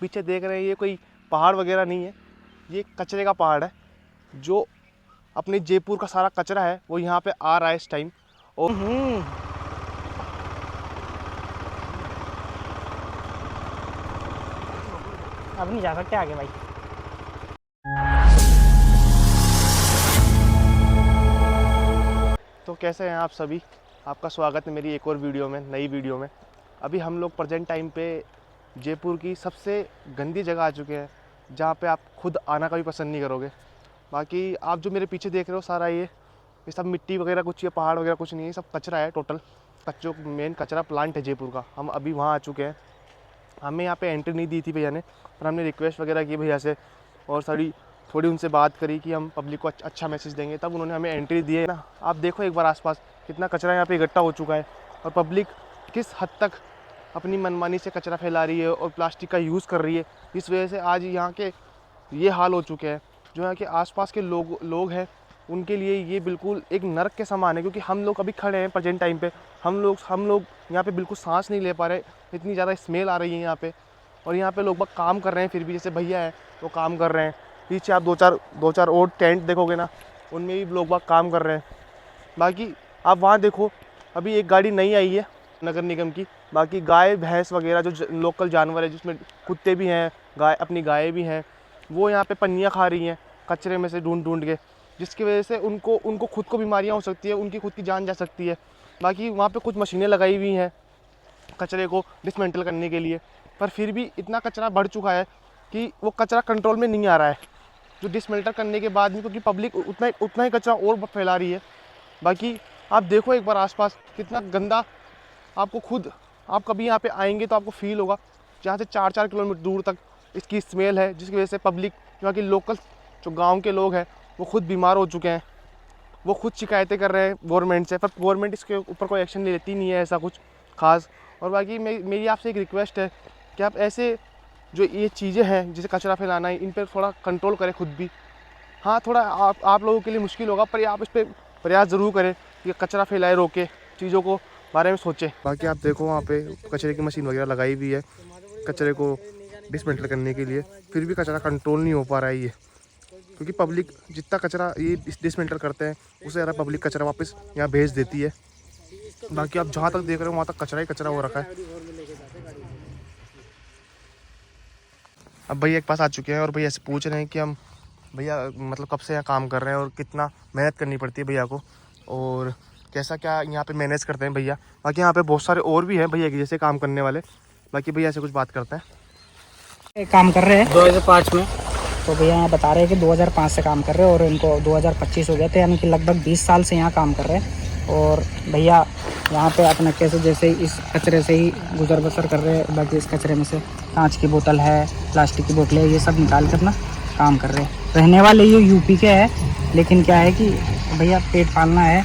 पीछे देख रहे हैं ये कोई पहाड़ वगैरह नहीं है, ये कचरे का पहाड़ है। जो अपने जयपुर का सारा कचरा है वो यहाँ पे आ रहा है इस टाइम। और अब नहीं जा सकते आगे भाई। तो कैसे हैं आप सभी, आपका स्वागत है मेरी एक और वीडियो में, नई वीडियो में। अभी हम लोग प्रेजेंट टाइम पे जयपुर की सबसे गंदी जगह आ चुके हैं, जहाँ पे आप खुद आना कभी पसंद नहीं करोगे। बाकी आप जो मेरे पीछे देख रहे हो सारा ये सब मिट्टी वगैरह कुछ, ये पहाड़ वगैरह कुछ नहीं है, सब कचरा है। टोटल जो मेन कचरा प्लांट है जयपुर का, हम अभी वहाँ आ चुके हैं। हमें यहाँ पे एंट्री नहीं दी थी भैया ने, पर हमने रिक्वेस्ट वगैरह की भैया से और थोड़ी उनसे बात करी कि हम पब्लिक को अच्छा मैसेज देंगे, तब उन्होंने हमें एंट्री दी है ना। आप देखो एक बार आसपास कितना कचरा यहाँ पे इकट्ठा हो चुका है और पब्लिक किस हद तक अपनी मनमानी से कचरा फैला रही है और प्लास्टिक का यूज़ कर रही है। इस वजह से आज यहाँ के ये हाल हो चुके हैं। जो यहाँ के आसपास के लोग हैं उनके लिए ये बिल्कुल एक नरक के समान है, क्योंकि हम लोग अभी खड़े हैं प्रेजेंट टाइम पे, हम लोग यहाँ पे बिल्कुल सांस नहीं ले पा रहे, इतनी ज़्यादा स्मेल आ रही है यहाँ पे। और यहाँ पे लोग काम कर रहे हैं, फिर भी जैसे भैया हैं वो काम कर रहे हैं। पीछे आप दो चार और टेंट देखोगे ना, उनमें भी लोग काम कर रहे हैं। बाकी आप वहाँ देखो, अभी एक गाड़ी नई आई है नगर निगम की। बाकी गाय भैंस वगैरह जो लोकल जानवर है, जिसमें कुत्ते भी हैं, अपनी गायें भी हैं, वो यहाँ पे पन्नियाँ खा रही हैं कचरे में से ढूंढ के, जिसकी वजह से उनको खुद को बीमारियाँ हो सकती है, उनकी खुद की जान जा सकती है। बाकी वहाँ पे कुछ मशीनें लगाई हुई हैं कचरे को डिसमेंटल करने के लिए, पर फिर भी इतना कचरा बढ़ चुका है कि वो कचरा कंट्रोल में नहीं आ रहा है, जो डिसमेंटल करने के बाद भी, क्योंकि पब्लिक उतना ही कचरा और फैला रही है। बाकी आप देखो एक बार आसपास कितना गंदा, आप कभी यहाँ पे आएंगे तो आपको फील होगा। जहाँ से 4-4 किलोमीटर दूर तक इसकी स्मेल है, जिसकी वजह से पब्लिक, यहाँ की लोकल जो गांव के लोग हैं वो खुद बीमार हो चुके हैं। वो खुद शिकायतें कर रहे हैं गवर्नमेंट से, पर गवर्नमेंट इसके ऊपर कोई एक्शन नहीं लेती नहीं है ऐसा कुछ खास। और बाकी मेरी आपसे एक रिक्वेस्ट है कि आप ऐसे जो ये चीज़ें हैं जैसे कचरा फैलाना है, इन पर थोड़ा कंट्रोल करें खुद भी। हाँ, थोड़ा आप लोगों के लिए मुश्किल होगा, पर आप इस पर प्रयास ज़रूर करें कि कचरा फैलाए रोके, चीज़ों को बारे में सोचें। बाकी आप देखो वहाँ पे कचरे की मशीन वगैरह लगाई हुई है कचरे को डिसमेंटल करने के लिए, फिर भी कचरा कंट्रोल नहीं हो पा रहा है ये, क्योंकि पब्लिक जितना कचरा ये डिसमेंटल करते हैं उससे ज़्यादा पब्लिक कचरा वापस यहाँ भेज देती है। बाकी आप जहाँ तक देख रहे हो वहाँ तक कचरा ही कचरा हो रखा है। अब भैया एक पास आ चुके हैं और भैया से पूछ रहे हैं कि हम भैया मतलब कब से यहाँ काम कर रहे हैं और कितना मेहनत करनी पड़ती है भैया को, और कैसा क्या यहाँ पे मैनेज करते हैं भैया। बाकी यहाँ पे बहुत सारे और भी हैं भैया के जैसे काम करने वाले। बाकी भैया से कुछ बात करते हैं। काम कर रहे हैं 2005 में, तो भैया यहाँ बता रहे हैं कि 2005 से काम कर रहे हैं और इनको 2025 हो गए थे, यानी कि लगभग 20 साल से यहाँ काम कर रहे हैं। और भैया यहाँ पे अपना कैसे जैसे इस कचरे से ही गुजर बसर कर रहे हैं। बाकी इस कचरे में से कांच की बोतल है, प्लास्टिक की बोतलें, ये सब निकाल कर अपना काम कर रहे हैं। रहने वाले ये यूपी के हैं, लेकिन क्या है कि भैया पेट पालना है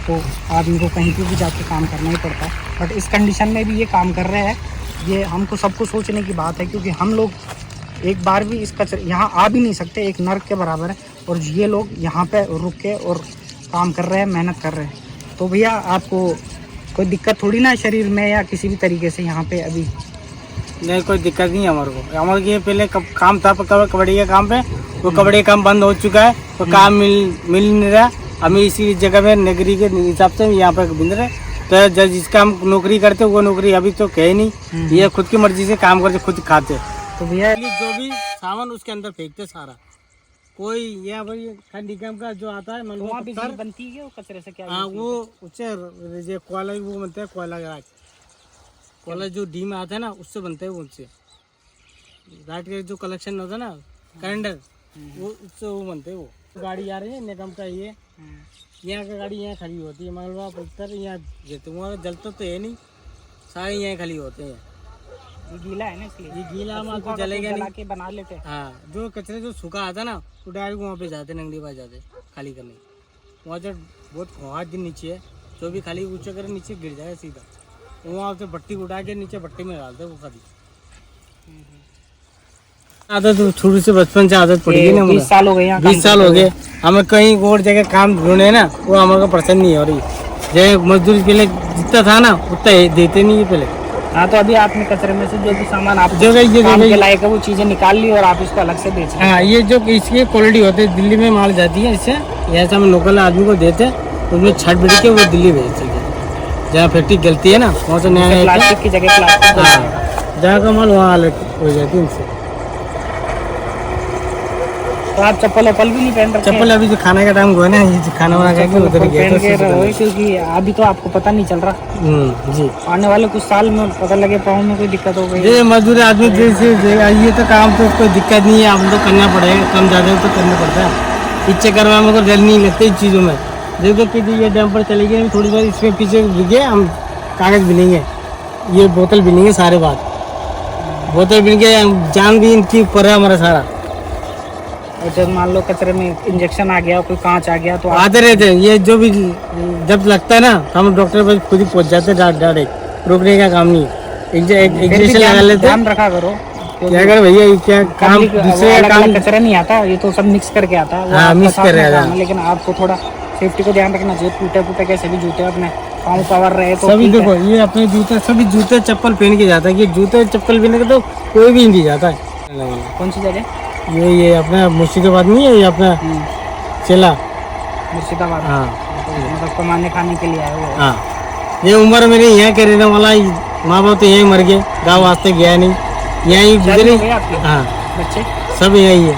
तो आदमी को कहीं पर भी जाके काम करना ही पड़ता है। बट इस कंडीशन में भी ये काम कर रहे हैं, ये हमको सबको सोचने की बात है, क्योंकि हम लोग एक बार भी इस कचरे यहाँ आ भी नहीं सकते, एक नर्क के बराबर है। और ये लोग यहाँ पे रुक के और काम कर रहे हैं, मेहनत कर रहे हैं। तो भैया आपको कोई दिक्कत थोड़ी ना है शरीर में या किसी भी तरीके से यहाँ पे? अभी नहीं, कोई दिक्कत नहीं है हमारे को। पहले काम था कबड्डी का काम पे, वो कबड्डी काम बंद हो चुका है, तो काम मिल नहीं रहा। हमें इसी जगह में नगरी के हिसाब से यहाँ पे बिंद रहे, तो जिसका हम नौकरी करते वो नौकरी अभी तो कहे नहीं, ये खुद की मर्जी से काम करते, खुद खाते। तो भैया जो भी सामान उसके अंदर फेंकते सारा, कोई यहाँ पर निगम का जो आता है वहाँ बिजली बनती है वो कचरे से क्या? हाँ, वो उससे कोयला वो बनता है, कोयला जो डी में आता है ना उससे बनता है, वो उससे राइट का जो कलेक्शन होता है ना कैलेंडर, वो उससे वो बनते हैं। वो गाड़ी आ रही है निगम का, ये यहाँ का गाड़ी यहाँ खड़ी होती है, मंगलवा पत्थर यहाँ जलते, वहाँ जलता तो है नहीं, सारे यहाँ खड़ी होते हैं। ये गीला है ना, इसलिए ये गीला माल तो जलेगा नहीं, के बना लेते हैं। हाँ, जो कचरे जो सूखा आता ना वो डायरेक्ट वहाँ पे जाते, नंगली पास जाते खाली करने। वहाँ जो बहुत खोहाट दिन नीचे है, जो भी खाली ऊँचा करे नीचे गिर जाएगा सीधा, वहाँ से भट्टी उठा के नीचे भट्टी में डालते वो खाली। आदत शुरू से बचपन से आदत पड़ी है ना, 20 साल हो गए, 20 साल हो गए। हमें कहीं और जगह काम ढूंढे ना, वो हमारे को पसंद नहीं हो रही। जैसे मजदूरी पहले जितना था ना उतना देते नहीं है पहले, हाँ, तो अभी आपने कचरे में से जो भी सामान आप जो ये काम के लायक है वो चीजें निकाल ली और आप इसको अलग से बेच रहे हैं। हाँ, ये जो इसकी क्वालिटी होती है दिल्ली में माल जाती है, इससे यहाँ से हम लोकल आदमी को देते हैं, उसमें छट बिड़ के वो दिल्ली भेजते हैं। जहाँ फैक्ट्री गलती है ना वहाँ से नया नया प्लास्टिक की जगह प्लास्टिक। हाँ, जहाँ का माल वहाँ अलग हो जाती है इनसे। तो आप चप्पल वप्पल भी नहीं पहन रखे? चप्पल अभी जो खाने का टाइम हुआ ना, ये खाना वाना खा के उधर गया पहन के रहो, क्योंकि अभी तो आपको पता नहीं चल रहा। जी, आने वाले कुछ साल में पता लगे पाँव में कोई दिक्कत हो गई। ये मजदूर आदमी जैसे ये तो काम तो कोई दिक्कत नहीं है, हम तो करना पड़ेगा, कम ज़्यादा तो करना पड़ता है। पीछे करवा में को जल नहीं लगते इन चीज़ों में। देखो कि ये डैम पर चले गए थोड़ी बार, इसमें पीछे बिके हम कागज़ बिनेंगे, ये बोतल बिनेंगे, सारे बात बोतल बिन के जान भी इनकी ऊपर है हमारा सारा। और जब मान लो कचरे में इंजेक्शन आ गया, कोई कांच आ गया, तो आते रहते हैं। ये जो भी जब लगता है ना, हम डॉक्टर पर खुद ही पहुंच जाते हैं डायरेक्ट, रोकने का काम नहीं है। इंजेक्शन लगा लेते हैं। ध्यान रखा करो, क्या कर भैया, ये क्या काम दूसरे काम कचरा नहीं आता, ये तो सब मिक्स करके आता है। हाँ, मिक्स कर रहा है। लेकिन आपको थोड़ा सेफ्टी को ध्यान रखना चाहिए। टूटे फूटे कैसे भी जूते अपने पाँव कवर रहे तो सभी ठीक है। देखो, ये अपने जूते सभी जूते चप्पल पहन के जाता है। ये जूते चप्पल पहने के तो कोई भी नहीं जाता है। कौन सी जगह? ये अपना मुर्शिदाबाद नहीं है, ये अपना चला। मुर्शिदाबाद। हाँ, तो मतलब कमाने खाने के लिए आए हुए हैं। हाँ, ये उम्र मेरी यहाँ के रहने वाला, माँ बाप तो यहीं मर गए, गाँव वास्ते गया नहीं, यहीं शादी गुजरे। हो गई आपकी? हाँ, बच्चे? सब यही है,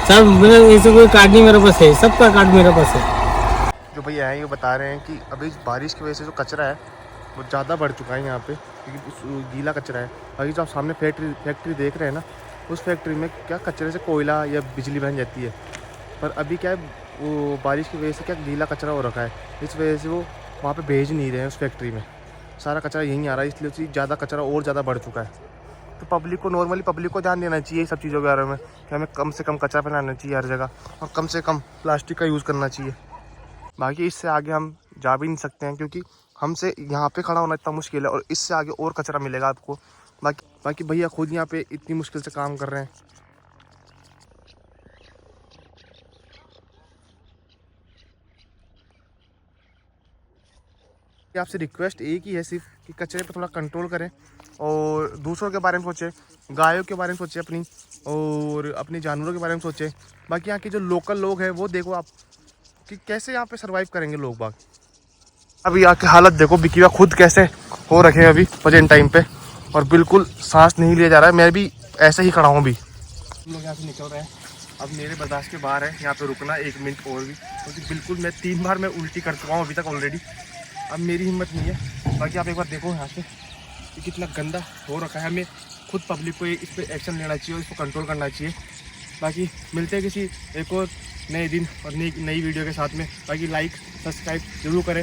सब मेरे ऐसे कोई कार्ड नहीं मेरे पास है, सबका कार्ड मेरे पास है। जो भैया हैं ये बता रहे हैं कि अभी बारिश की वजह से जो कचरा है वो ज़्यादा बढ़ चुका है यहाँ पे, क्योंकि गीला कचरा है। अभी जो आप सामने फैक्ट्री देख रहे हैं ना, उस फैक्ट्री में क्या कचरे से कोयला या बिजली बन जाती है। पर अभी क्या है, वो बारिश की वजह से क्या गीला कचरा हो रखा है, इस वजह से वो वहाँ पे भेज नहीं रहे हैं उस फैक्ट्री में। सारा कचरा यहीं आ रहा है, इसलिए उसकी ज़्यादा कचरा और ज़्यादा बढ़ चुका है। तो पब्लिक को नॉर्मली पब्लिक को ध्यान देना चाहिए सब चीज़ों के बारे में, कि हमें कम से कम कचरा फैलाना चाहिए हर जगह, और कम से कम प्लास्टिक का यूज़ करना चाहिए। बाकी इससे आगे हम जा भी नहीं सकते हैं, क्योंकि हमसे यहाँ पे खड़ा होना इतना मुश्किल है, और इससे आगे और कचरा मिलेगा आपको। बाकी भैया खुद यहाँ पे इतनी मुश्किल से काम कर रहे हैं। आपसे रिक्वेस्ट एक ही है सिर्फ, कि कचरे पर थोड़ा कंट्रोल करें और दूसरों के बारे में सोचें, गायों के बारे में सोचें अपनी, और अपने जानवरों के बारे में सोचें। बाकी यहाँ के जो लोकल लोग हैं वो देखो आप कि कैसे यहाँ पे सरवाइव करेंगे लोग बाग। अभी यहाँ की हालत देखो, बिकिया खुद कैसे हो रखे हैं अभी प्रेजेंट टाइम पे, और बिल्कुल सांस नहीं लिया जा रहा है। मैं भी ऐसे ही खड़ा हूँ अभी। हम लोग यहाँ से निकल रहे हैं, अब मेरे बर्दाश्त के बाहर है यहाँ पे रुकना 1 मिनट और भी, क्योंकि बिल्कुल मैं 3 बार मैं उल्टी कर चुका हूँ अभी तक ऑलरेडी। अब मेरी हिम्मत नहीं है। बाकी आप एक बार देखो यहाँ से कि कितना गंदा हो रखा है। हमें खुद पब्लिक को इस पर एक्शन लेना चाहिए और इसको कंट्रोल करना चाहिए। बाकी मिलते हैं किसी एक और नए दिन और नई वीडियो के साथ में। बाकी लाइक सब्सक्राइब जरूर करें।